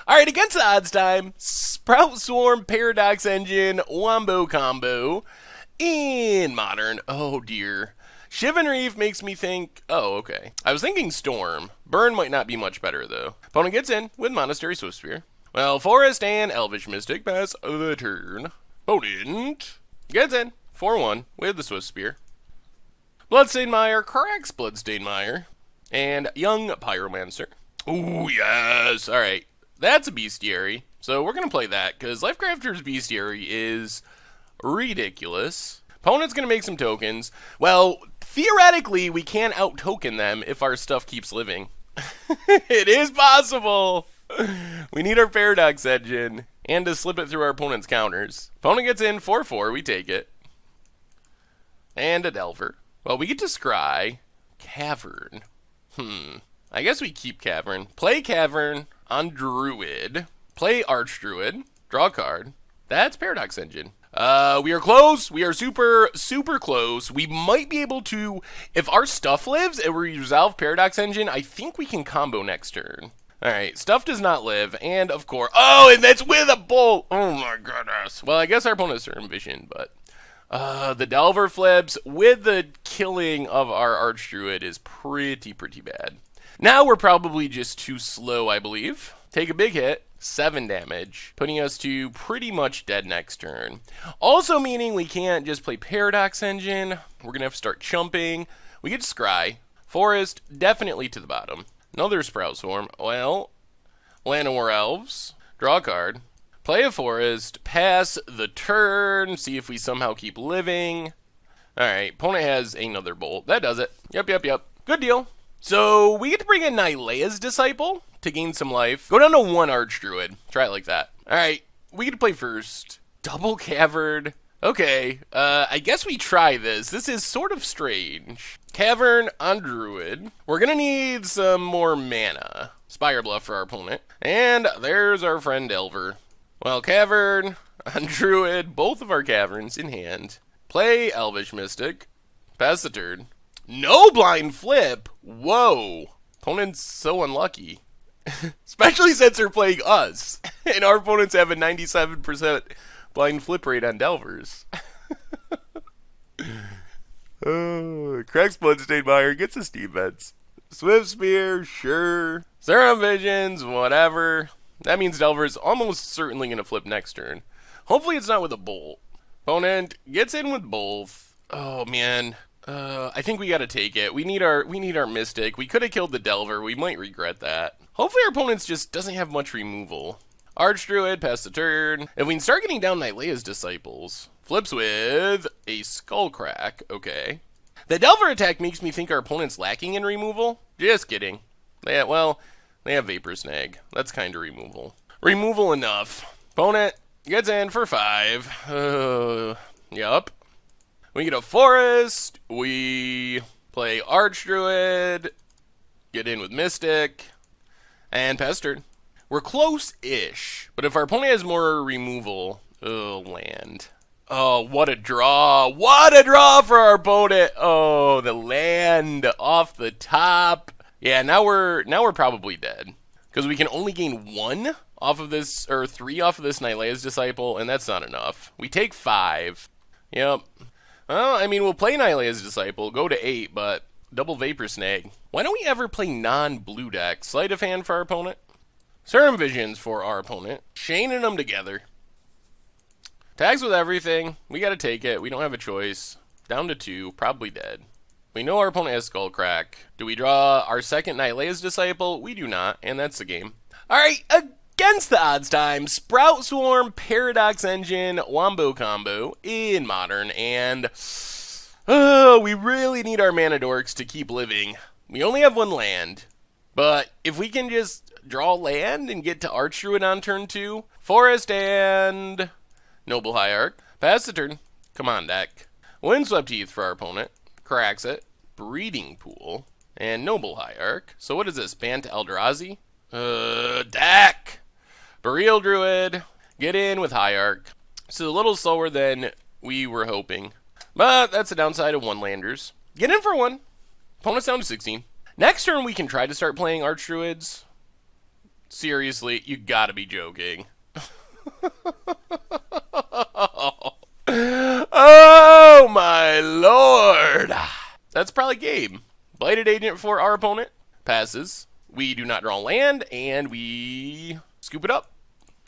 Alright, against the odds time, Sprout Swarm, Paradox Engine, Wombo Combo in Modern. Oh dear. Shiv and Reef makes me think, oh, okay. I was thinking Storm. Burn might not be much better, though. Opponent gets in with Monastery Swiftspear. Well, Forest and Elvish Mystic pass the turn. Opponent gets in 4-1 with the Swiftspear. Bloodstained Mire corrects Bloodstained Mire. And Young Pyromancer. Ooh, yes. Alright, that's a Bestiary. So we're going to play that, because Lifecrafter's Bestiary is ridiculous. Opponent's going to make some tokens. Well, theoretically, we can out-token them if our stuff keeps living. It is possible. We need our Paradox Engine and to slip it through our opponent's counters. Opponent gets in 4-4, we take it. And a Delver. Well, we get to scry Cavern. I guess we keep Cavern. Play Cavern on Druid. Play Archdruid. Draw a card. That's Paradox Engine. We are close. We are super, super close. We might be able to, if our stuff lives and we resolve Paradox Engine, I think we can combo next turn. Alright, stuff does not live, and of course, oh, and that's with a bolt! Oh my goodness. Well, I guess our opponent has certain vision, but the Delver flips with the killing of our Archdruid is pretty bad. Now we're probably just too slow, I believe. Take a big hit. 7 damage, putting us to pretty much dead next turn. Also meaning we can't just play Paradox Engine. We're going to have to start chumping. We get to scry. Forest, definitely to the bottom. Another Sprout Swarm. Well, Llanowar Elves. Draw a card. Play a Forest. Pass the turn. See if we somehow keep living. Alright, opponent has another Bolt. That does it. Yep. Good deal. So, we get to bring in Nylea's Disciple to gain some life. Go down to 1 Archdruid. Try it like that. Alright, we get to play first. Double Cavern. Okay, I guess we try this. This is sort of strange. Cavern on Druid. We're gonna need some more mana. Spire Bluff for our opponent. And there's our friend Delver. Well, Cavern on Druid. Both of our Caverns in hand. Play Elvish Mystic. Pass the turn. No blind flip? Whoa. Opponent's so unlucky. Especially since they're playing us. And our opponents have a 97% blind flip rate on Delvers. Cracks Bloodstained Mire, gets a Steam Vents. Swiftspear, sure. Serum Visions, whatever. That means Delver's almost certainly going to flip next turn. Hopefully it's not with a Bolt. Opponent gets in with both. Oh man. I think we gotta take it. We need our Mystic. We could have killed the Delver. We might regret that. Hopefully our opponent just doesn't have much removal. Archdruid, pass the turn. If we can start getting down Nylea's Disciples. Flips with a Skullcrack. Okay. The Delver attack makes me think our opponent's lacking in removal. Just kidding. They have Vapor Snag. That's kind of removal. Removal enough. Opponent gets in for 5. Yup. We get a Forest, we play Archdruid, get in with Mystic, and Pestered. We're close-ish, but if our opponent has more removal, land. Oh, what a draw. What a draw for our opponent. Oh, the land off the top. Yeah, now we're probably dead, because we can only gain 1 off of this, or 3 off of this Nylea's Disciple, and that's not enough. We take 5. Yep. Well, I mean, we'll play Nylea's Disciple, go to 8, but double Vapor Snag. Why don't we ever play non-blue deck? Sleight of Hand for our opponent. Serum Visions for our opponent. Chaining them together. Tags with everything. We gotta take it. We don't have a choice. Down to 2, probably dead. We know our opponent has Skullcrack. Do we draw our second Nylea's Disciple? We do not, and that's the game. Alright, against the odds time, Sprout Swarm, Paradox Engine, Wombo Combo in Modern, and we really need our Mana Dorks to keep living. We only have 1 land, but if we can just draw land and get to Archdruid on turn 2, Forest and Noble Hierarch, pass the turn. Come on, deck. Windswept Heath for our opponent, cracks it, Breeding Pool, and Noble Hierarch. So what is this, Bant Eldrazi? Deck! Burial Druid, get in with Hierarch. So a little slower than we were hoping. But that's the downside of 1-landers. Get in for 1. Opponent's down to 16. Next turn we can try to start playing Archdruids. Seriously, you gotta be joking. Oh my lord! That's probably game. Blighted Agent for our opponent. Passes. We do not draw land, and we scoop it up.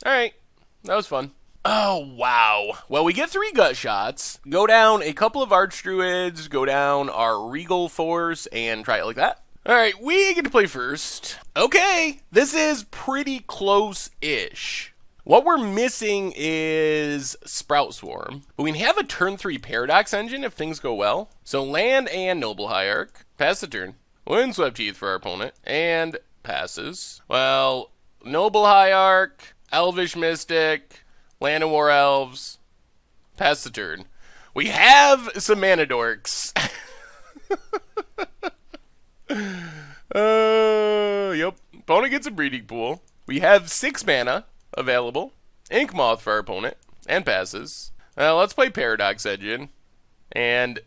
Alright, that was fun. Oh, wow. Well, we get 3 gut shots, go down a couple of Archdruids, go down our Regal Force, and try it like that. Alright, we get to play first. Okay, this is pretty close-ish. What we're missing is Sprout Swarm, but we can have a turn 3 Paradox Engine if things go well. So land and Noble Hierarch. Pass the turn. Windswept Heath for our opponent, and passes. Well, Noble Hierarch, Elvish Mystic, Land of War Elves. Pass the turn. We have some Mana Dorks. Yep. Opponent gets a breeding pool. We have 6 mana available. Ink Moth for our opponent, and passes. Let's play Paradox Engine. And...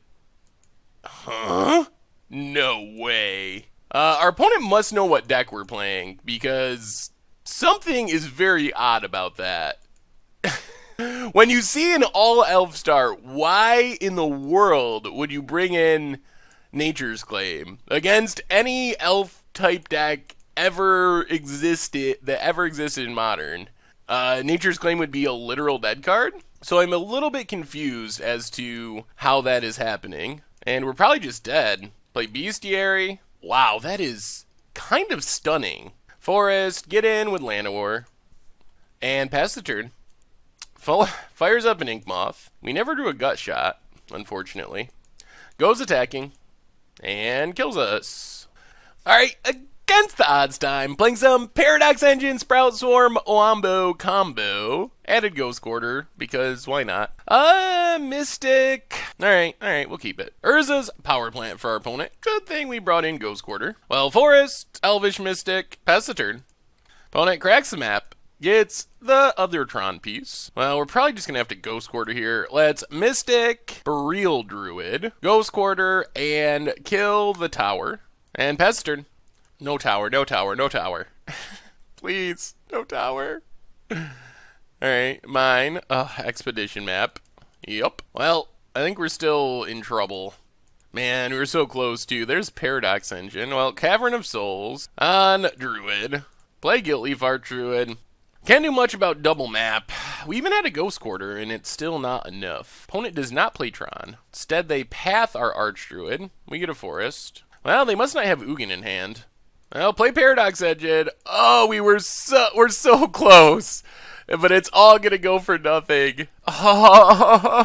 Huh? No way. Our opponent must know what deck we're playing, because something is very odd about that. When you see an all-elf start, why in the world would you bring in Nature's Claim against any elf-type deck ever existed in Modern? Nature's Claim would be a literal dead card, so I'm a little bit confused as to how that is happening. And we're probably just dead. Play Bestiary. Wow, that is kind of stunning. Forest, get in with Llanowar, and pass the turn. Fires up an Ink Moth. We never drew a gut shot, unfortunately. Goes attacking, and kills us. Alright, against the odds time, playing some Paradox Engine, Sprout Swarm, Wombo combo. Added Ghost Quarter, because why not? Mystic. Alright, we'll keep it. Urza's Power Plant for our opponent. Good thing we brought in Ghost Quarter. Well, Forest, Elvish Mystic, pass the turn. Opponent cracks the map. Gets the other Tron piece. Well, we're probably just going to have to Ghost Quarter here. Let's Mystic, Burial Druid, Ghost Quarter, and kill the tower. And pass the turn. No tower, no tower, no tower. Please, no tower. Alright, mine. Expedition map. Yup. Well, I think we're still in trouble. Man, we were so close too. There's Paradox Engine. Well, Cavern of Souls on Druid. Play Guiltleaf Archdruid. Can't do much about double map. We even had a Ghost Quarter, and it's still not enough. Opponent does not play Tron. Instead, they path our Archdruid. We get a Forest. Well, they must not have Ugin in hand. Well, play Paradox Engine. Oh, we're so close. But it's all gonna go for nothing. Oh,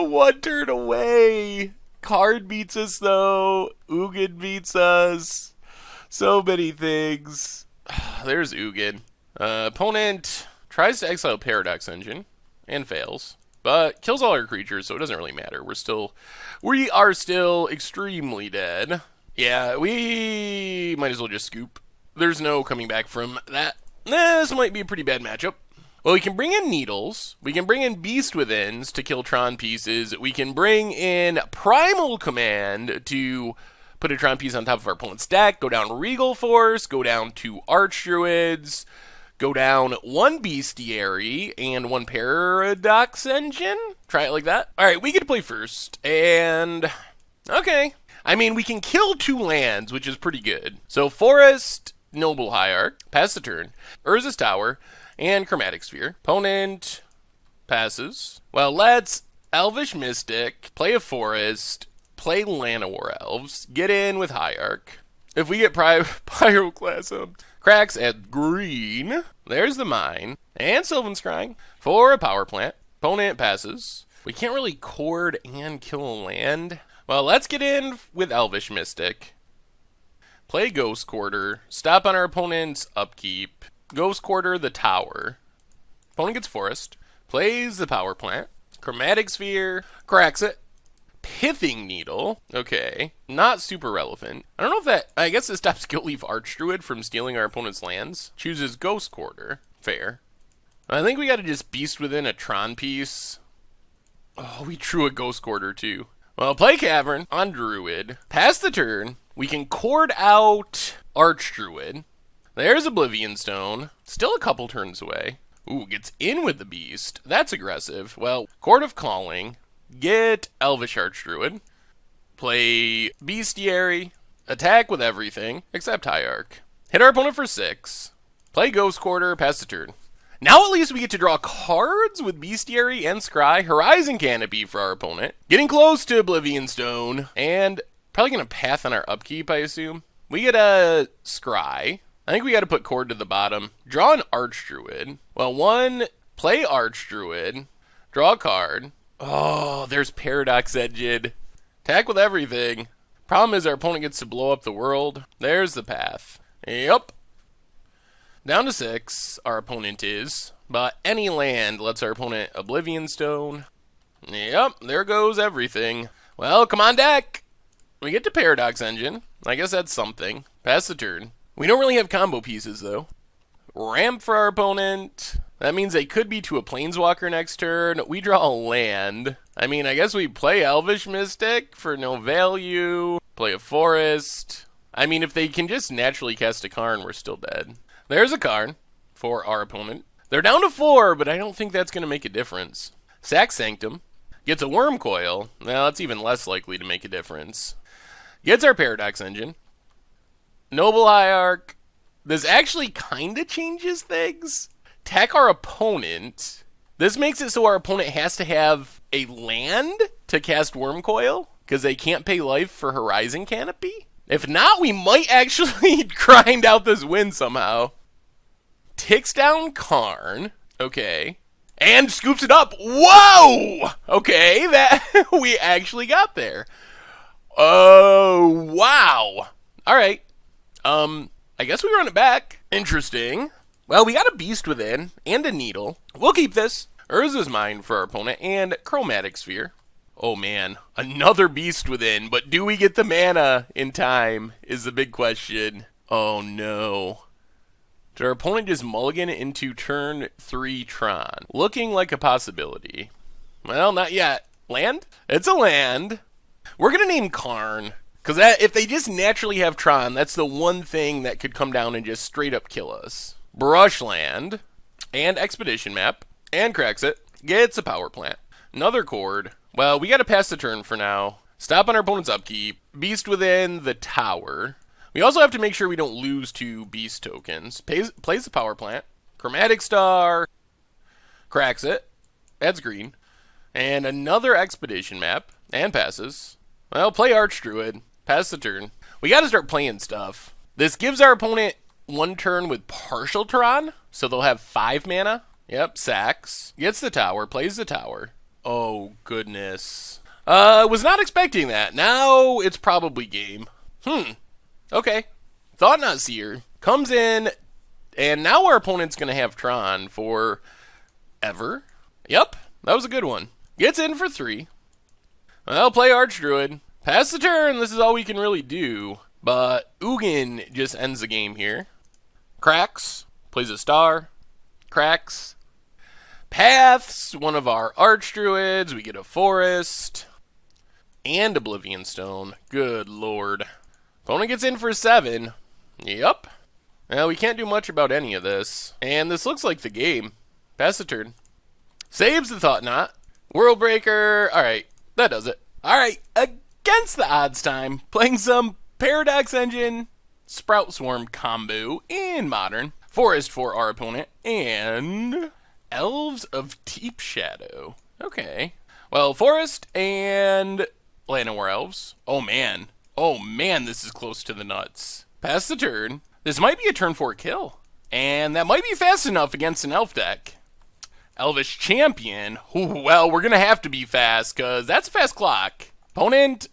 1 turn away. Card beats us, though. Ugin beats us. So many things. There's Ugin. Opponent tries to exile Paradox Engine and fails, but kills all our creatures, so it doesn't really matter. We are still extremely dead. Yeah, we might as well just scoop. There's no coming back from that. This might be a pretty bad matchup. Well, we can bring in Needles. We can bring in Beast Withins to kill Tron pieces. We can bring in Primal Command to put a Tron piece on top of our opponent's deck, go down Regal Force, go down 2 Archdruids, go down 1 Bestiary, and 1 Paradox Engine. Try it like that. Alright, we get to play first, and... okay. I mean, we can kill 2 lands, which is pretty good. So, Forest, Noble Hierarch, pass the turn, Urza's Tower, and Chromatic Sphere. Opponent passes. Well, let's Elvish Mystic, play a Forest, play Llanowar Elves, get in with Hierarch. If we get Pyroclasm, cracks at green. There's the mine. And Sylvan Scrying for a power plant. Opponent passes. We can't really cord and kill a land. Well, let's get in with Elvish Mystic. Play Ghost Quarter. Stop on our opponent's upkeep. Ghost Quarter the tower. Opponent gets Forest. Plays the power plant. Chromatic Sphere. Cracks it. Pithing Needle. Okay. Not super relevant. I don't know if that... I guess it stops Guiltleaf Archdruid from stealing our opponent's lands. Chooses Ghost Quarter. Fair. I think we gotta just Beast Within a Tron piece. Oh, we drew a Ghost Quarter too. Well, play Cavern on Druid. Pass the turn. We can chord out Archdruid. There's Oblivion Stone. Still a couple turns away. Ooh, gets in with the Beast. That's aggressive. Well, Chord of Calling. Get Elvish Archdruid. Play Bestiary. Attack with everything except Hierarch. Hit our opponent for 6. Play Ghost Quarter. Pass the turn. Now at least we get to draw cards with Bestiary and Scry. Horizon Canopy for our opponent. Getting close to Oblivion Stone. And probably going to path on our upkeep, I assume. We get a Scry. I think we got to put Chord to the bottom. Draw an Archdruid. Well, play Archdruid. Draw a card. Oh, there's Paradox Engine. Attack with everything. Problem is our opponent gets to blow up the world. There's the path. Yep. Down to 6, our opponent is. But any land lets our opponent Oblivion Stone. Yep, there goes everything. Well, come on, deck. We get to Paradox Engine. I guess that's something. Pass the turn. We don't really have combo pieces, though. Ramp for our opponent. That means they could be to a Planeswalker next turn. We draw a land. I mean, I guess we play Elvish Mystic for no value. Play a Forest. I mean, if they can just naturally cast a Karn, we're still dead. There's a Karn for our opponent. They're down to 4, but I don't think that's going to make a difference. Sack Sanctum. Gets a Worm Coil. Well, that's even less likely to make a difference. Gets our Paradox Engine. Noble Hierarch. This actually kind of changes things. Attack our opponent. This makes it so our opponent has to have a land to cast Worm Coil, because they can't pay life for Horizon Canopy. If not, we might actually grind out this win somehow. Ticks down Karn. Okay. And scoops it up. Whoa! Okay, that we actually got there. Oh, wow. All right. I guess we run it back. Interesting. Well, we got a Beast Within and a Needle. We'll keep this. Urza's Mind for our opponent and Chromatic Sphere. Oh man, another Beast Within, but do we get the mana in time is the big question. Oh no. Did our opponent just mulligan into turn 3 Tron? Looking like a possibility. Well, not yet. Land? It's a land. We're going to name Karn, because if they just naturally have Tron, that's the one thing that could come down and just straight up kill us. Brushland, and Expedition Map, and cracks it. Gets a Power Plant. Another Chord. Well, we got to pass the turn for now. Stop on our opponent's upkeep. Beast Within the Tower. We also have to make sure we don't lose 2 Beast tokens. Plays the Power Plant. Chromatic Star. Cracks it. Adds green. And another Expedition Map. And passes. Well, play Archdruid. Pass the turn. We got to start playing stuff. This gives our opponent 1 turn with partial Tron. So they'll have 5 mana. Yep, sacks. Gets the tower. Plays the tower. Oh, goodness. Was not expecting that. Now it's probably game. Okay. Thought Not Seer comes in, and now our opponent's going to have Tron for ever. Yep, that was a good one. Gets in for 3. Well, play Archdruid. Pass the turn. This is all we can really do. But Ugin just ends the game here. Cracks. Plays a star. Cracks. Paths one of our Archdruids. We get a Forest. And Oblivion Stone. Good lord. Opponent gets in for 7. Yup. Well, we can't do much about any of this. And this looks like the game. Pass the turn. Saves the Thought Knot. Worldbreaker. Alright, that does it. Alright, against the odds time. Playing some Paradox Engine, Sprout Swarm combo in Modern. Forest for our opponent. And Elves of Deep Shadow. Okay. Well, Forest and Llanowar Elves. Oh man, this is close to the nuts. Pass the turn. This might be a turn 4 kill. And that might be fast enough against an elf deck. Elvish Champion. Ooh, well, we're going to have to be fast, because that's a fast clock. Opponent,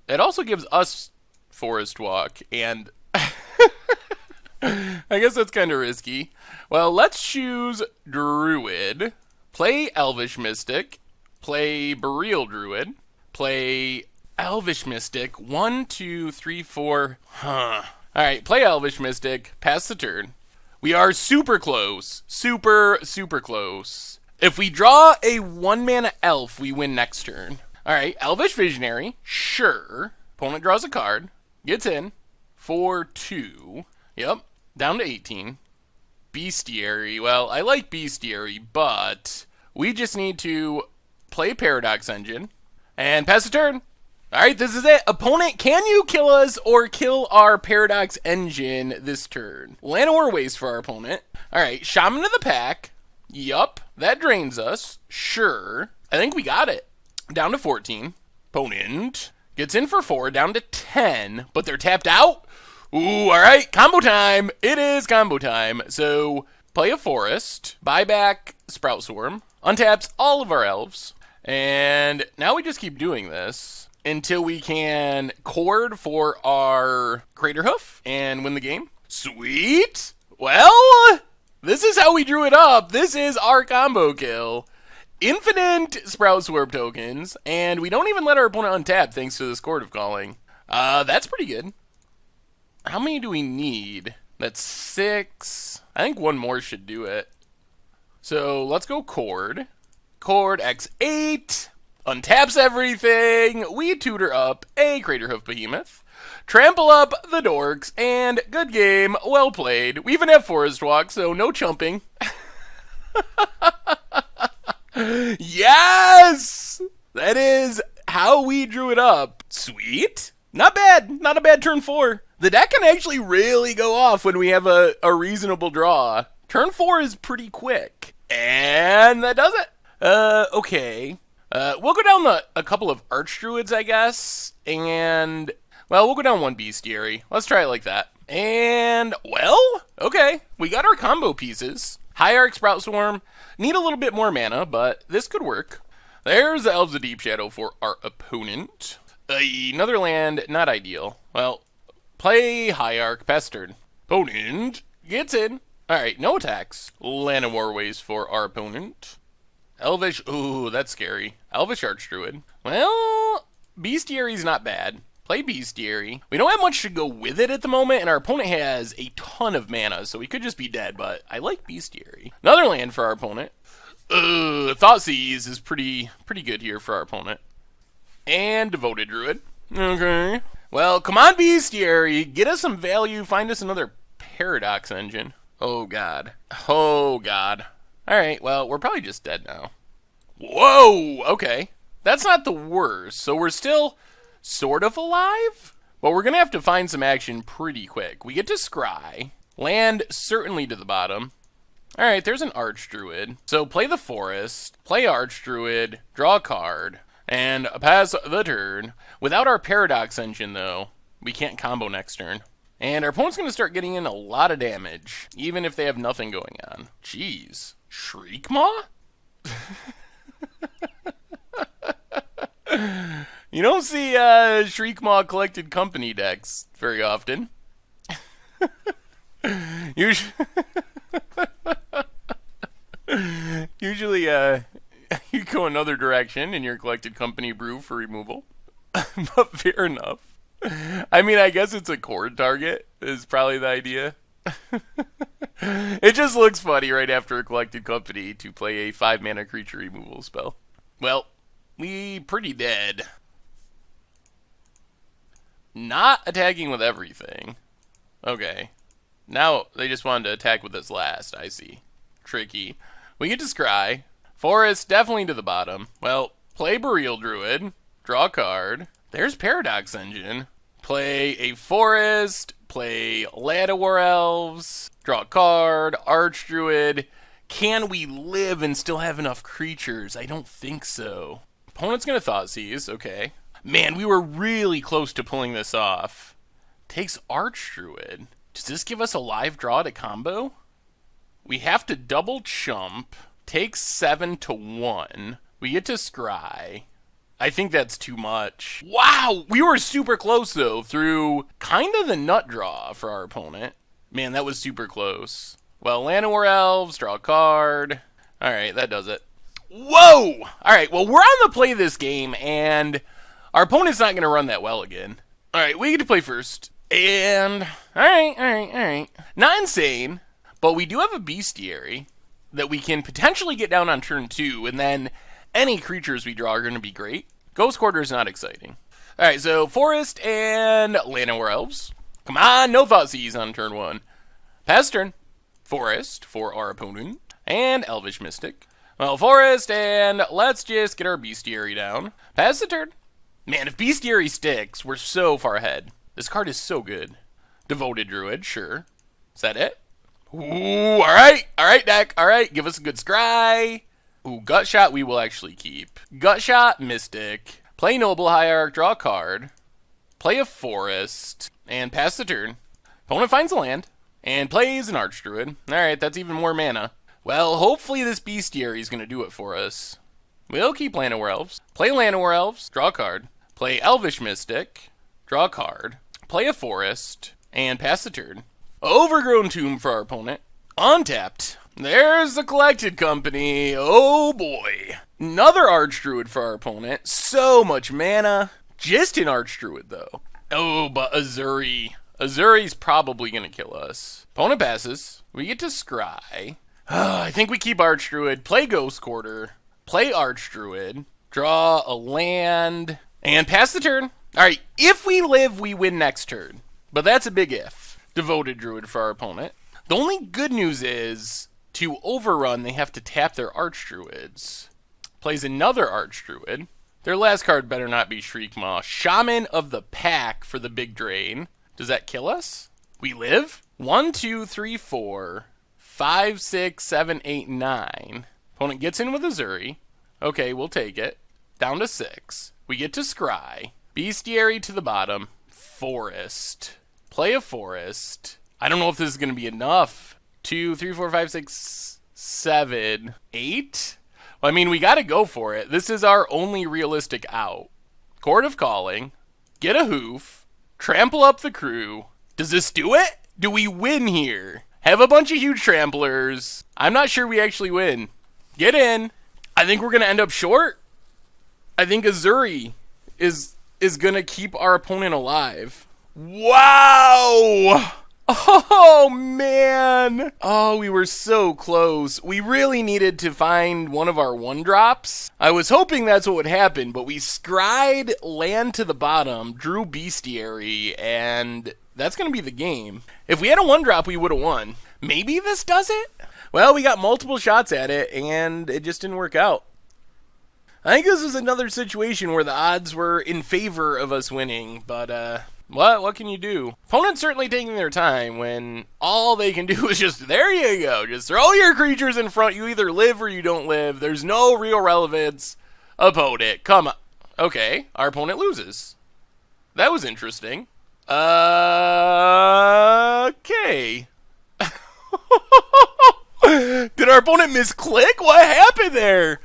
it also gives us Forest Walk, and I guess that's kind of risky. Well, let's choose Druid. Play Elvish Mystic. Play Burial Druid. Play Elvish Mystic. 1, 2, 3, 4. Alright, play Elvish Mystic. Pass the turn. We are super close. Super close. If we draw a 1-mana elf, we win next turn. All right, Elvish Visionary, sure. Opponent draws a card, gets in for 2. Yep, down to 18. Bestiary, well, I like Bestiary, but we just need to play Paradox Engine and pass the turn. All right, this is it. Opponent, can you kill us or kill our Paradox Engine this turn? Llanowar Waste for our opponent. All right, Shaman of the Pack. Yup, that drains us. Sure. I think we got it. Down to 14. Opponent gets in for 4, down to 10, but they're tapped out. Ooh, all right, combo time. It is combo time. So play a forest, buy back Sprout Swarm, untaps all of our elves, and now we just keep doing this until we can chord for our Crater Hoof and win the game. Sweet. Well, this is how we drew it up. This is our combo kill. Infinite Sprout Swarm tokens, and we don't even let our opponent untap thanks to this Chord of Calling. That's pretty good. How many do we need? That's 6. I think one more should do it. So let's go Chord. Chord X8. Untaps everything. We tutor up a Craterhoof Behemoth. Trample up the dorks. And good game. Well played. We even have Forest Walk, so no chumping. Yes! That is how we drew it up. Sweet. Not bad. Not a bad turn 4. The deck can actually really go off when we have a reasonable draw. Turn 4 is pretty quick. And that does it. Okay. We'll go down a couple of Archdruids, I guess. And, well, we'll go down one Bestiary. Let's try it like that. And, well, okay. We got our combo pieces. Hierarch Sprout Swarm. Need a little bit more mana, but this could work. There's the Elves of Deep Shadow for our opponent. Another land, not ideal. Well, play Hierarch Pestered. Opponent gets in. Alright, no attacks. Llanowar Waste for our opponent. Elvish, ooh, that's scary. Elvish Archdruid. Well, Bestiary's not bad. Play Bestiary. We don't have much to go with it at the moment, and our opponent has a ton of mana, so we could just be dead, but I like Bestiary. Another land for our opponent. Thoughtseize is pretty good here for our opponent. And Devoted Druid. Okay. Well, come on, Bestiary. Get us some value. Find us another Paradox Engine. Oh, God. Oh, God. Alright, well, we're probably just dead now. Whoa! Okay. That's not the worst. So we're still sort of alive? But we're going to have to find some action pretty quick. We get to Scry. Land certainly to the bottom. Alright, there's an Archdruid. So play the Forest. Play Archdruid. Draw a card. And pass the turn. Without our Paradox Engine, though, we can't combo next turn. And our opponent's going to start getting in a lot of damage, even if they have nothing going on. Jeez. Shriekmaw? You don't see Shriekmaw Collected Company decks very often. Usually, you go another direction in your Collected Company brew for removal. But fair enough. I mean, I guess it's a chord target is probably the idea. It just looks funny right after a Collected Company to play a 5-mana creature removal spell. Well, we pretty dead. Not attacking with everything. Okay. Now they just wanted to attack with us last, I see. Tricky. We get to Scry. Forest definitely to the bottom. Well, play Burial Druid. Draw a card. There's Paradox Engine. Play a Forest. Play Llanowar Elves. Draw a card. Archdruid. Can we live and still have enough creatures? I don't think so. Opponent's going to Thoughtseize. Okay. Man, we were really close to pulling this off. Takes Archdruid. Does this give us a live draw to combo? We have to double chump. Takes 7 to 1. We get to Scry. I think that's too much. Wow! We were super close, though, through kind of the nut draw for our opponent. Man, that was super close. Well, Llanowar Elves, draw a card. Alright, that does it. Whoa! Alright, well, we're on the play this game, and our opponent's not going to run that well again. Alright, we get to play first. And, alright. Not insane, but we do have a Bestiary that we can potentially get down on turn 2, and then any creatures we draw are going to be great. Ghost Quarter is not exciting. Alright, so Forest and Llanowar Elves. Come on, no Thoughtseize on turn 1. Pass turn. Forest for our opponent. And Elvish Mystic. Well, Forest, and let's just get our Bestiary down. Pass the turn. Man, if Bestiary sticks, we're so far ahead. This card is so good. Devoted Druid, sure. Is that it? Ooh, alright, deck, alright, give us a good scry. Ooh, Gut Shot we will actually keep. Gut Shot, Mystic. Play Noble Hierarch, draw a card. Play a Forest, and pass the turn. Opponent finds a land, and plays an Archdruid. Alright, that's even more mana. Well, hopefully this Bestiary is going to do it for us. We'll keep Llanowar Elves. Play Llanowar Elves, draw a card. Play Elvish Mystic, draw a card. Play a Forest, and pass the turn. Overgrown Tomb for our opponent. Untapped. There's the Collected Company. Oh boy. Another Archdruid for our opponent. So much mana. Just an Archdruid though. Oh, but Azuri. Azuri's probably going to kill us. Opponent passes. We get to scry. I think we keep Archdruid. Play Ghost Quarter. Play Archdruid. Draw a land. And pass the turn. Alright, if we live, we win next turn. But that's a big if. Devoted Druid for our opponent. The only good news is, to overrun, they have to tap their Archdruids. Plays another Archdruid. Their last card better not be Shriekmaw. Shaman of the Pack for the big drain. Does that kill us? We live? 1, 2, 3, 4, 5, 6, 7, 8, 9. Opponent gets in with Azuri. Okay, we'll take it. Down to 6. We get to scry. Bestiary to the bottom. Forest. Play a Forest. I don't know if this is going to be enough. 2, 3, 4, 5, 6, 7, 8? Well, I mean, we got to go for it. This is our only realistic out. Court of Calling. Get a Hoof. Trample up the crew. Does this do it? Do we win here? Have a bunch of huge tramplers. I'm not sure we actually win. Get in. I think we're going to end up short. I think Azuri is going to keep our opponent alive. Wow! Oh, man! Oh, we were so close. We really needed to find one of our 1-drops. I was hoping that's what would happen, but we scried land to the bottom, drew Bestiary, and that's going to be the game. If we had a 1-drop, we would have won. Maybe this does it? Well, we got multiple shots at it, and it just didn't work out. I think this is another situation where the odds were in favor of us winning, but, what can you do? Opponent's certainly taking their time when all they can do is just, there you go, just throw your creatures in front. You either live or you don't live. There's no real relevance. Opponent, come on. Okay, our opponent loses. That was interesting. Okay. Did our opponent misclick? What happened there?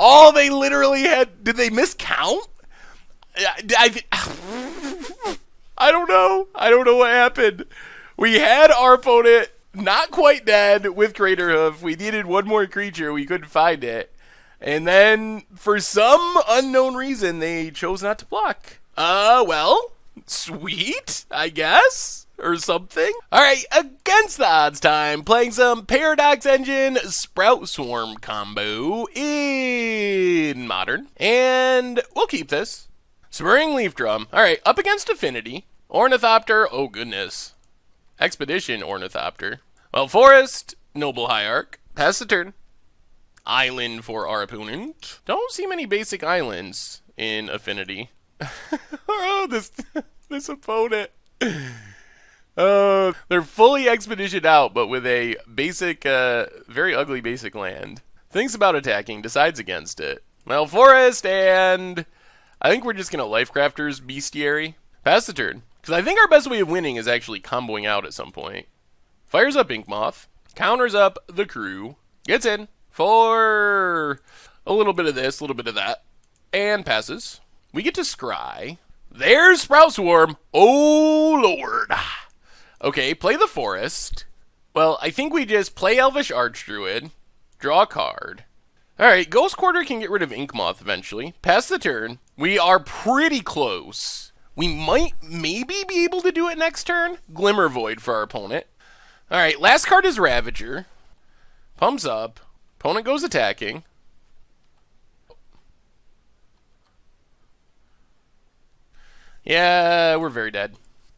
Oh, they literally had... Did they miscount? I don't know. I don't know what happened. We had our opponent not quite dead with Craterhoof. We needed one more creature. We couldn't find it. And then, for some unknown reason, they chose not to block. Well, sweet, I guess. Or something. Alright, against the odds time, playing some Paradox Engine Sprout Swarm combo in Modern. And we'll keep this. Spurring Leaf Drum. Alright, up against Affinity. Ornithopter, oh goodness. Expedition Ornithopter. Well, Forest, Noble Hierarch. Pass the turn. Island for our opponent. Don't see many basic islands in Affinity. Oh, this opponent. They're fully expeditioned out, but with a basic, very ugly basic land. Thinks about attacking, decides against it. Well, Forest, and I think we're just going to Lifecrafters Bestiary. Pass the turn. Because I think our best way of winning is actually comboing out at some point. Fires up Inkmoth. Counters up the crew. Gets in for a little bit of this, a little bit of that. And passes. We get to scry. There's Sprout Swarm. Oh, Lord. Okay, play the Forest. Well, I think we just play Elvish Archdruid. Draw a card. Alright, Ghost Quarter can get rid of Inkmoth eventually. Pass the turn. We are pretty close. We might maybe be able to do it next turn. Glimmer Void for our opponent. Alright, last card is Ravager. Pumps up. Opponent goes attacking. Yeah, we're very dead.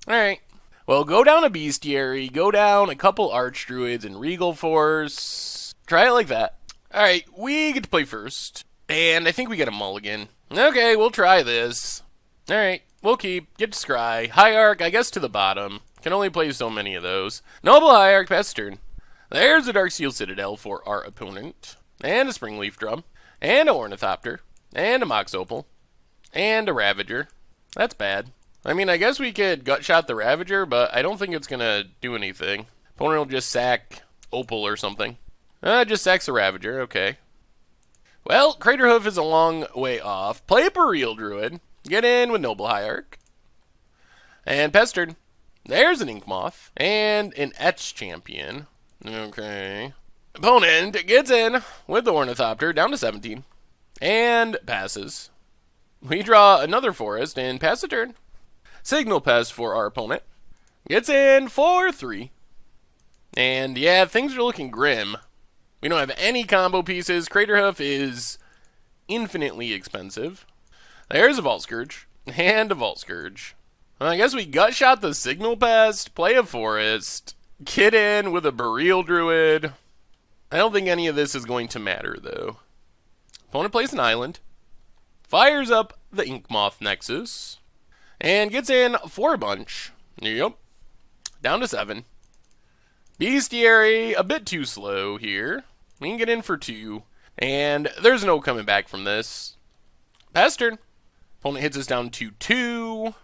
Alright. Well, go down a Bestiary, go down a couple Archdruids and Regal Force. Try it like that. Alright, we get to play first. And I think we get a mulligan. Okay, we'll try this. Alright, we'll keep. Get to Scry. Hierarch, I guess to the bottom. Can only play so many of those. Noble Hierarch, pass turn. There's a Darksteel Citadel for our opponent. And a Springleaf Drum. And a Ornithopter. And a Mox Opal. And a Ravager. That's bad. I mean, I guess we could Gutshot the Ravager, but I don't think it's going to do anything. Opponent will just sack Opal or something. Just sacks the Ravager, okay. Well, Craterhoof is a long way off. Play a Boreal Druid. Get in with Noble Hierarch. And Pestered. There's an Inkmoth. And an Etch Champion. Okay. Opponent gets in with the Ornithopter down to 17. And passes. We draw another forest and pass a turn. Signal Pest for our opponent. Gets in for 3. And yeah, things are looking grim. We don't have any combo pieces. Craterhoof is infinitely expensive. There's a Vault Scourge. And a Vault Scourge. Well, I guess we Gutshot the Signal Pest, play a forest, get in with a Boreal Druid. I don't think any of this is going to matter, though. Opponent plays an island. Fires up the Inkmoth Nexus. And gets in for a bunch. Yep. Down to 7. Bestiary, a bit too slow here. We can get in for 2. And there's no coming back from this. Pass turn. Opponent hits us down to 2.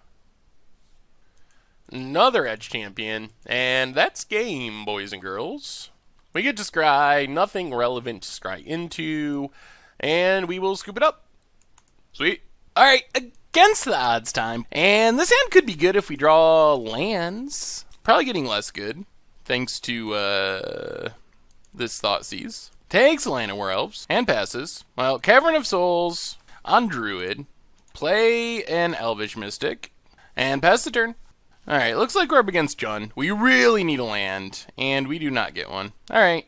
Another Edge Champion. And that's game, boys and girls. We get to scry. Nothing relevant to scry into. And we will scoop it up. Sweet. Alright, against the odds time. And this hand could be good if we draw lands. Probably getting less good, thanks to this Thoughtseize. Takes Llanowar Elves, and passes. Well, Cavern of Souls on Druid. Play an Elvish Mystic, and pass the turn. Alright, looks like we're up against Jund. We really need a land, and we do not get one. Alright,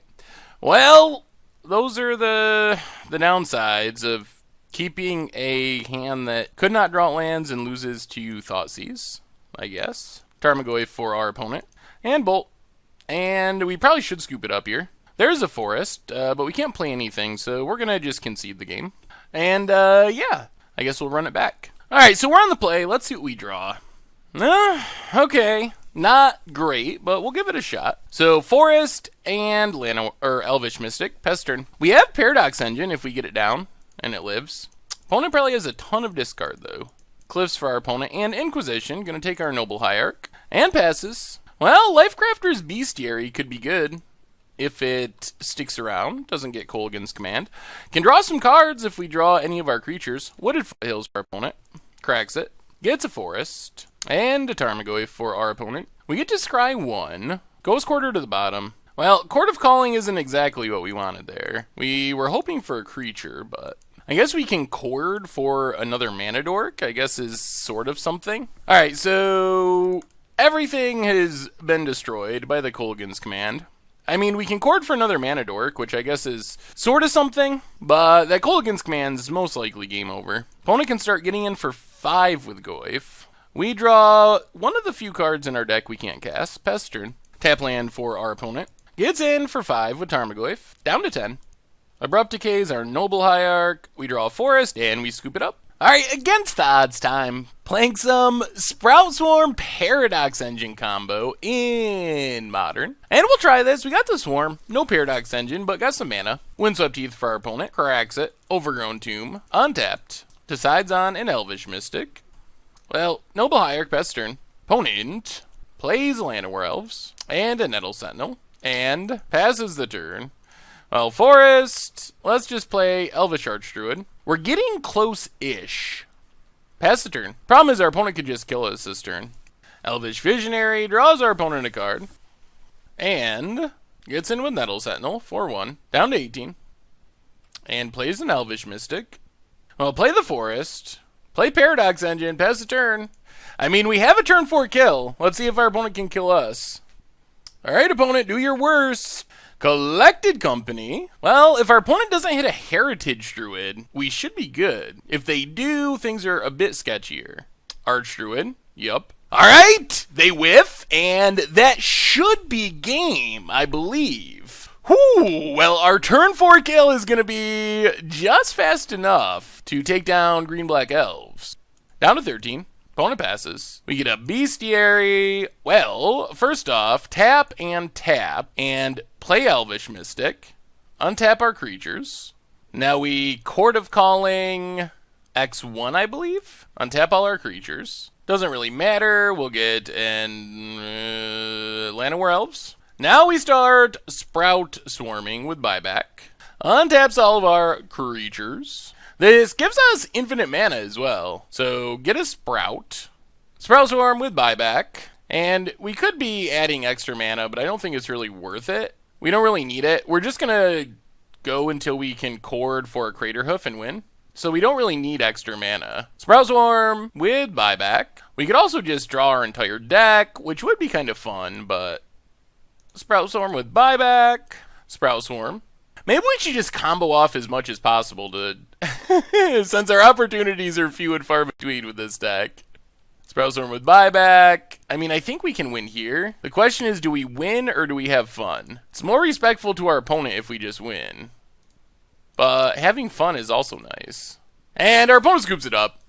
well, those are the downsides of keeping a hand that could not draw lands and loses to Thoughtseize, I guess. Tarmogoyf for our opponent. And Bolt. And we probably should scoop it up here. There's a forest, but we can't play anything, so we're going to just concede the game. And, yeah, I guess we'll run it back. Alright, so we're on the play. Let's see what we draw. Okay. Not great, but we'll give it a shot. So, Forest and Elvish Mystic. Pest turn. We have Paradox Engine if we get it down. And it lives. Opponent probably has a ton of discard, though. Cliffs for our opponent. And Inquisition. Going to take our Noble Hierarch. And passes. Well, Lifecrafter's Bestiary could be good. If it sticks around. Doesn't get Kolaghan's Command. Can draw some cards if we draw any of our creatures. Wooded Foothills for our opponent. Cracks it. Gets a Forest. And a Tarmogoyf for our opponent. We get to scry 1. Ghost Quarter to the bottom. Well, Court of Calling isn't exactly what we wanted there. We were hoping for a creature, but I guess we can Chord for another Mana Dork, I guess is sort of something. Alright, so everything has been destroyed by the Kolaghan's Command. I mean, we can Chord for another Mana Dork, which I guess is sort of something, but that Kolaghan's Command is most likely game over. Opponent can start getting in for 5 with Goyf. We draw one of the few cards in our deck we can't cast, Pest turn. Tap land for our opponent. Gets in for 5 with Tarmogoyf. Down to 10. Abrupt Decay is our Noble Hierarch. We draw a forest, and we scoop it up. Alright, against the odds time. Playing some Sprout Swarm Paradox Engine combo in Modern. And we'll try this. We got the Swarm. No Paradox Engine, but got some mana. Windswept Heath for our opponent. Cracks it. Overgrown Tomb. Untapped. Decides on an Elvish Mystic. Well, Noble Hierarch, best turn. Opponent plays Llanowar Elves. And a Nettle Sentinel. And passes the turn. Well, Forest, let's just play Elvish Archdruid. We're getting close-ish. Pass the turn. Problem is our opponent could just kill us this turn. Elvish Visionary draws our opponent a card. And gets in with Nettle Sentinel, 4-1, down to 18. And plays an Elvish Mystic. Well, play the Forest. Play Paradox Engine, pass the turn. I mean, we have a turn 4 kill. Let's see if our opponent can kill us. Alright, opponent, do your worst. Collected Company. Well, if our opponent doesn't hit a Heritage Druid, we should be good. If they do, things are a bit sketchier. Archdruid. Yup. Alright! They whiff, and that should be game, I believe. Whew! Well, our turn 4 kill is going to be just fast enough to take down green-black elves. Down to 13. Opponent passes. We get a Bestiary. Well, first off, tap, and play Elvish Mystic. Untap our creatures. Now we Court of Calling X1, I believe. Untap all our creatures. Doesn't really matter. We'll get an Llanowar Elves. Now we start Sprout Swarming with buyback. Untaps all of our creatures. This gives us infinite mana as well. So get a Sprout. Sprout Swarm with buyback. And we could be adding extra mana, but I don't think it's really worth it. We don't really need it. We're just going to go until we can Chord for a Craterhoof and win. So we don't really need extra mana. Sprout Swarm with buyback. We could also just draw our entire deck, which would be kind of fun, but Sprout Swarm with buyback. Sprout Swarm. Maybe we should just combo off as much as possible to since our opportunities are few and far between with this deck. Sprout Swarm with buyback. I mean, I think we can win here. The question is, do we win or do we have fun? It's more respectful to our opponent if we just win. But having fun is also nice. And our opponent scoops it up.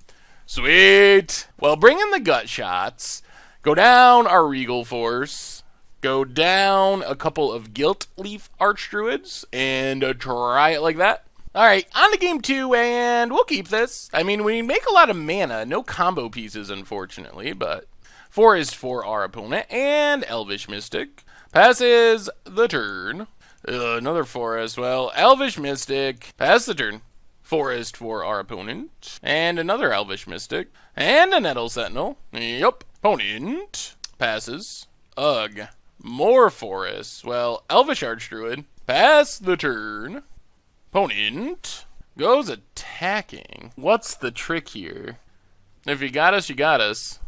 Sweet. Well, bring in the gut shots. Go down our Regal Force. Go down a couple of Gilt Leaf Archdruids. And try it like that. Alright, on to game 2, and we'll keep this. I mean, we make a lot of mana. No combo pieces, unfortunately, but Forest for our opponent. And Elvish Mystic. Passes the turn. Another Forest. Well, Elvish Mystic. Pass the turn. Forest for our opponent. And another Elvish Mystic. And a Nettle Sentinel. Yup. Opponent. Passes. Ugh. More Forests. Well, Elvish Archdruid. Pass the turn. Opponent goes attacking. What's the trick here? If you got us, you got us.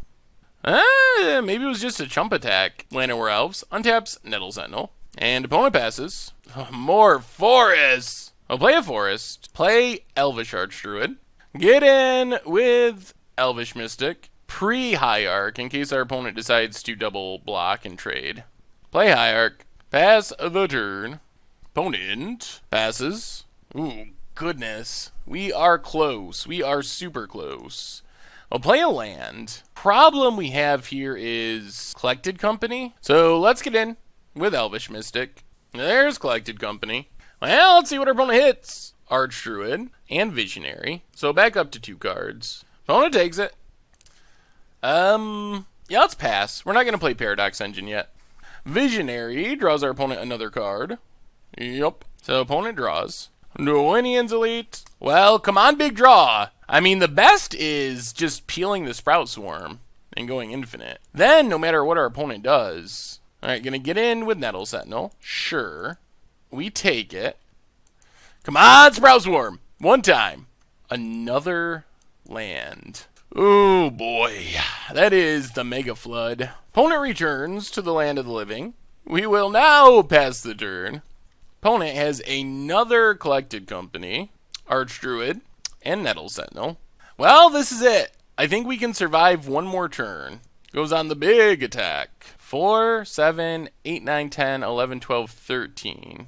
Maybe it was just a chump attack. Llanowar Elves. Untaps Nettle Sentinel. And opponent passes. More forests. I'll play a forest. Play Elvish Archdruid. Get in with Elvish Mystic. Pre-Hierarch in case our opponent decides to double block and trade. Play Hierarch. Pass the turn. Opponent passes. Ooh, goodness. We are close. We are super close. I'll play a land. Problem we have here is Collected Company. So let's get in with Elvish Mystic. There's Collected Company. Well, let's see what our opponent hits. Archdruid and Visionary. So back up to 2 cards. Opponent takes it. Yeah, let's pass. We're not going to play Paradox Engine yet. Visionary draws our opponent another card. Yup. So opponent draws. Noinian's Elite. Well, come on, big draw. I mean, the best is just peeling the Sprout Swarm and going infinite. Then, no matter what our opponent does. Alright, gonna get in with Nettle Sentinel. Sure. We take it. Come on, Sprout Swarm. One time. Another land. Oh boy. That is the Mega Flood. Opponent returns to the Land of the Living. We will now pass the turn. Opponent has another Collected Company, Archdruid, and Nettle Sentinel. Well, this is it. I think we can survive one more turn. Goes on the big attack. 4, 7, 8, 9, 10, 11, 12, 13.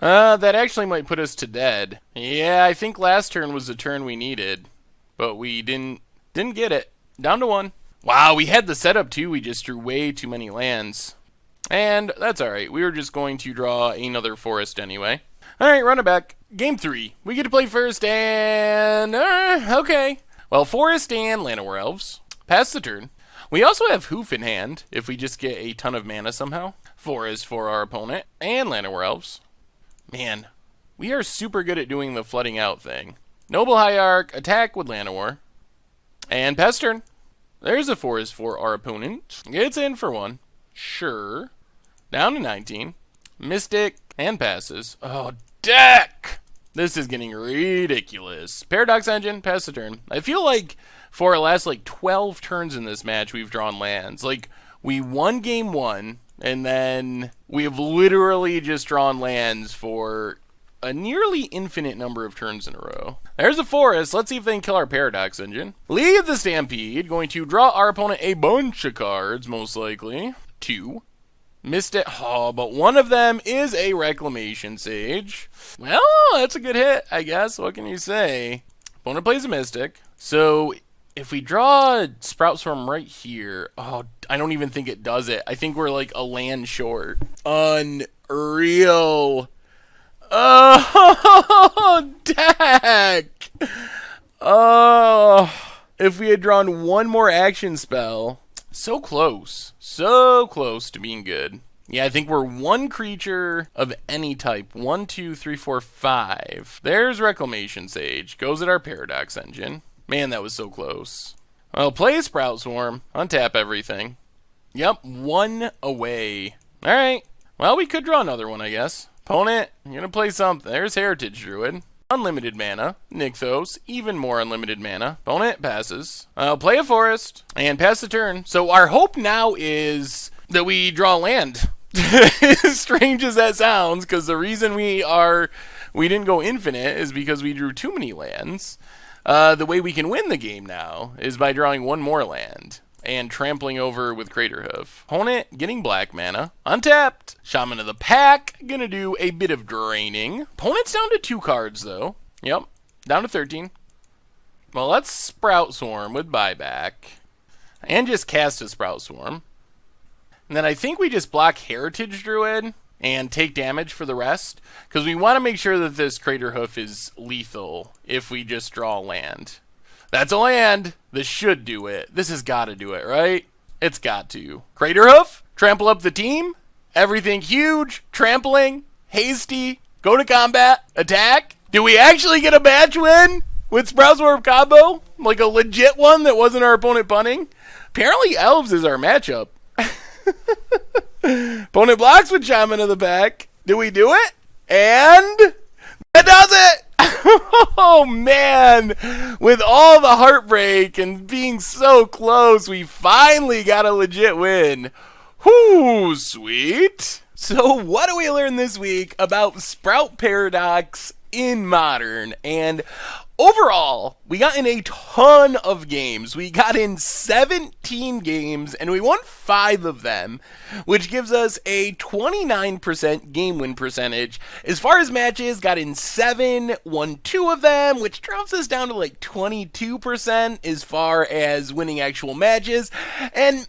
That actually might put us to dead. Yeah, I think last turn was the turn we needed. But we didn't get it. Down to 1. Wow, we had the setup too. We just drew way too many lands. And that's alright. We were just going to draw another forest anyway. Alright, run it back. Game 3. We get to play first and... okay. Well, Forest and Llanowar Elves. Pass the turn. We also have Hoof in hand, if we just get a ton of mana somehow. Forest for our opponent, and Llanowar Elves. Man, we are super good at doing the flooding out thing. Noble Hierarch, attack with Llanowar. And pass turn. There's a Forest for our opponent. Gets in for 1. Sure. Down to 19. Mystic, and passes. Oh, deck! This is getting ridiculous. Paradox Engine, pass the turn. I feel like for our last, 12 turns in this match, we've drawn lands. We won game 1, and then we have literally just drawn lands for a nearly infinite number of turns in a row. There's a forest. Let's see if they can kill our Paradox Engine. Lead the Stampede. Going to draw our opponent a bunch of cards, most likely. 2. Missed it. Oh, but one of them is a Reclamation Sage. Well, that's a good hit, I guess. What can you say? Opponent plays a Mystic. So if we draw Sprout Swarm right here, oh, I don't even think it does it. I think we're like a land short. Unreal. Oh, deck. Oh, if we had drawn one more action spell. So close. So close to being good. Yeah, I think we're one creature of any type. 1, 2, 3, 4, 5. There's Reclamation Sage. Goes at our Paradox Engine. Man, that was so close. Well, play a Sprout Swarm. Untap everything. Yep, 1 away. Alright. Well, we could draw another one, I guess. Opponent, you're going to play something. There's Heritage Druid. Unlimited mana. Nykthos, even more unlimited mana. Opponent passes. Play a forest and pass the turn. So our hope now is that we draw land. As strange as that sounds, because the reason we didn't go infinite is because we drew too many lands. The way we can win the game now is by drawing one more land and trampling over with Craterhoof. Opponent getting black mana. Untapped. Shaman of the Pack. Gonna do a bit of draining. Opponent's down to 2 cards, though. Yep. Down to 13. Well, let's Sprout Swarm with buyback. And just cast a Sprout Swarm. And then I think we just block Heritage Druid and take damage for the rest. Because we want to make sure that this Craterhoof is lethal if we just draw land. That's a land. This should do it. This has got to do it, right? It's got to. Craterhoof, trample up the team. Everything huge, trampling, hasty, go to combat, attack. Do we actually get a match win with Sprout Swarm combo? Like a legit one that wasn't our opponent punning? Apparently Elves is our matchup. Opponent blocks with Shaman of the Pack. Do we do it? And that does it! Oh man, with all the heartbreak and being so close, we finally got a legit win. Whoo, sweet. So what do we learn this week about Sprout Paradox in Modern? And overall, we got in a ton of games. We got in 17 games, and we won 5 of them, which gives us a 29% game win percentage. As far as matches, got in 7, won 2 of them, which drops us down to like 22% as far as winning actual matches. And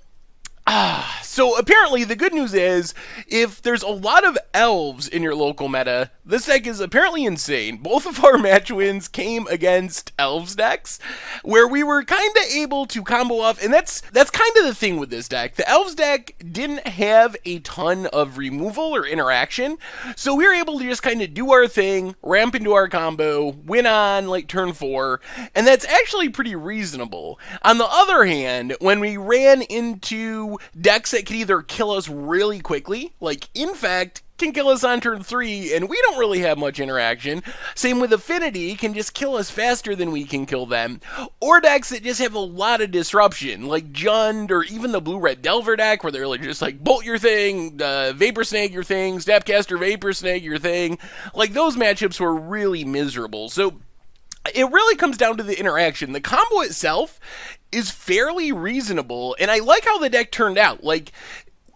so apparently the good news is, if there's a lot of elves in your local meta, this deck is apparently insane. Both of our match wins came against elves decks, where we were kind of able to combo off, and that's kind of the thing with this deck. The elves deck didn't have a ton of removal or interaction, so we were able to just kind of do our thing, ramp into our combo, win on like turn 4, and that's actually pretty reasonable. On the other hand, when we ran into decks that could either kill us really quickly, like in fact can kill us on turn 3, and we don't really have much interaction. Same with Affinity, can just kill us faster than we can kill them. Or decks that just have a lot of disruption, like Jund, or even the Blue-Red Delver deck, where they're like just like Bolt your thing, Vapor Snake your thing, Snapcaster Vapor Snake your thing. Like those matchups were really miserable. So it really comes down to the interaction. The combo itself is fairly reasonable, and I like how the deck turned out. Like,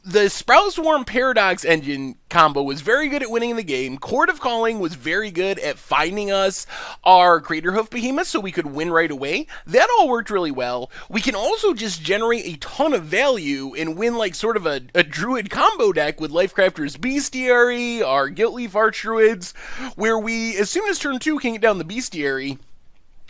the Sprout Swarm Paradox Engine combo was very good at winning the game. Chord of Calling was very good at finding us our Craterhoof Behemoth so we could win right away. That all worked really well. We can also just generate a ton of value and win like sort of a Druid combo deck with Lifecrafter's Bestiary, our Guiltleaf Archdruids, where we, as soon as turn 2, can get down the Bestiary.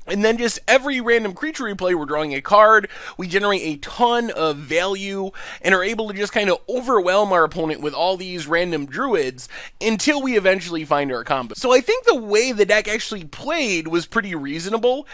And then just every random creature we play, we're drawing a card, we generate a ton of value, and are able to just kind of overwhelm our opponent with all these random druids until we eventually find our combo. So I think the way the deck actually played was pretty reasonable.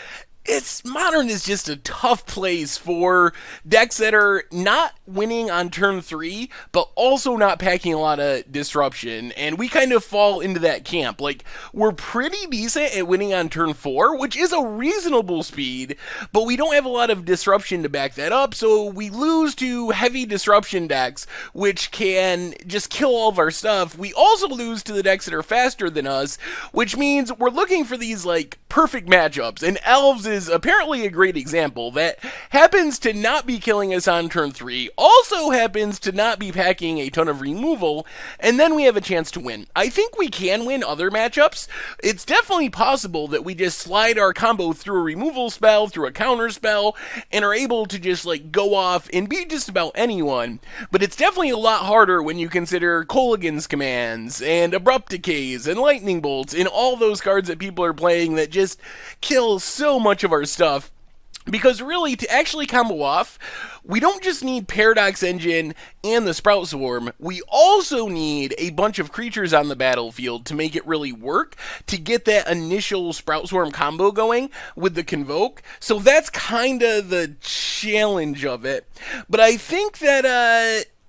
Modern is just a tough place for decks that are not winning on turn 3, but also not packing a lot of disruption. And we kind of fall into that camp. Like, we're pretty decent at winning on turn 4, which is a reasonable speed, but we don't have a lot of disruption to back that up, so we lose to heavy disruption decks, which can just kill all of our stuff. We also lose to the decks that are faster than us, which means we're looking for these, like, perfect matchups. And Elves is apparently a great example that happens to not be killing us on turn 3, also happens to not be packing a ton of removal, and then we have a chance to win. I think we can win other matchups. It's definitely possible that we just slide our combo through a removal spell, through a counter spell, and are able to just like go off and beat just about anyone. But it's definitely a lot harder when you consider Kolaghan's Commands and Abrupt Decays and Lightning Bolts and all those cards that people are playing that just kill so much of our stuff. Because really, to actually combo off, we don't just need Paradox Engine and the Sprout Swarm, we also need a bunch of creatures on the battlefield to make it really work, to get that initial Sprout Swarm combo going with the Convoke. So that's kind of the challenge of it. But I think that,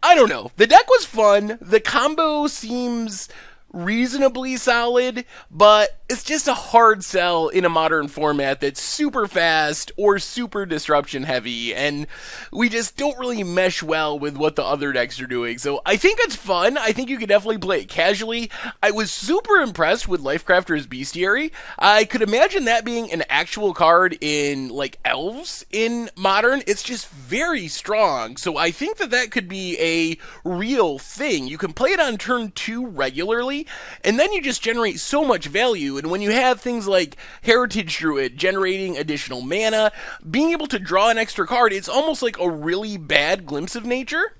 I don't know, the deck was fun, the combo seems reasonably solid, but it's just a hard sell in a modern format that's super fast or super disruption heavy, and we just don't really mesh well with what the other decks are doing. So I think it's fun. I think you could definitely play it casually. I was super impressed with Lifecrafter's Bestiary. I could imagine that being an actual card in like Elves in Modern. It's just very strong, so I think that that could be a real thing. You can play it on turn 2 regularly, and then you just generate so much value. And when you have things like Heritage Druid generating additional mana, being able to draw an extra card, it's almost like a really bad Glimpse of Nature.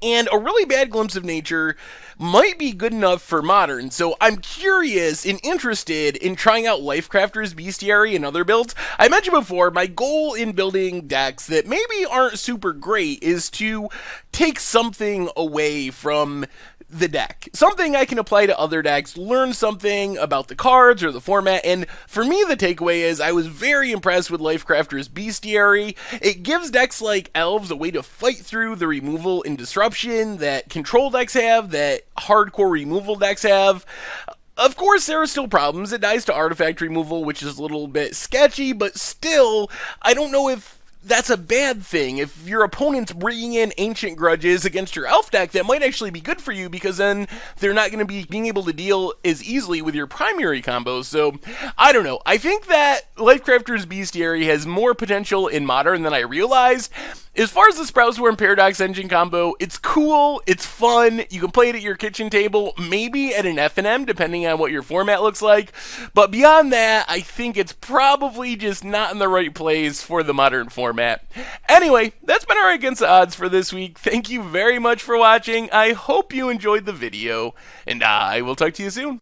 And a really bad Glimpse of Nature might be good enough for Modern, so I'm curious and interested in trying out Lifecrafter's Bestiary and other builds. I mentioned before, my goal in building decks that maybe aren't super great is to take something away from the deck. Something I can apply to other decks, learn something about the cards or the format, and for me the takeaway is I was very impressed with Lifecrafter's Bestiary. It gives decks like Elves a way to fight through the removal and disruption that control decks have, that hardcore removal decks have. Of course, there are still problems. It dies to artifact removal, which is a little bit sketchy, but still, I don't know if that's a bad thing. If your opponent's bringing in Ancient Grudges against your Elf deck, that might actually be good for you, because then they're not going to be being able to deal as easily with your primary combos. So, I don't know. I think that Lifecrafter's Bestiary has more potential in Modern than I realized. As far as the Sprout Swarm Paradox Engine combo, it's cool, it's fun, you can play it at your kitchen table, maybe at an FNM, depending on what your format looks like, but beyond that, I think it's probably just not in the right place for the Modern format. Anyway, that's been our Against the Odds for this week. Thank you very much for watching, I hope you enjoyed the video, and I will talk to you soon.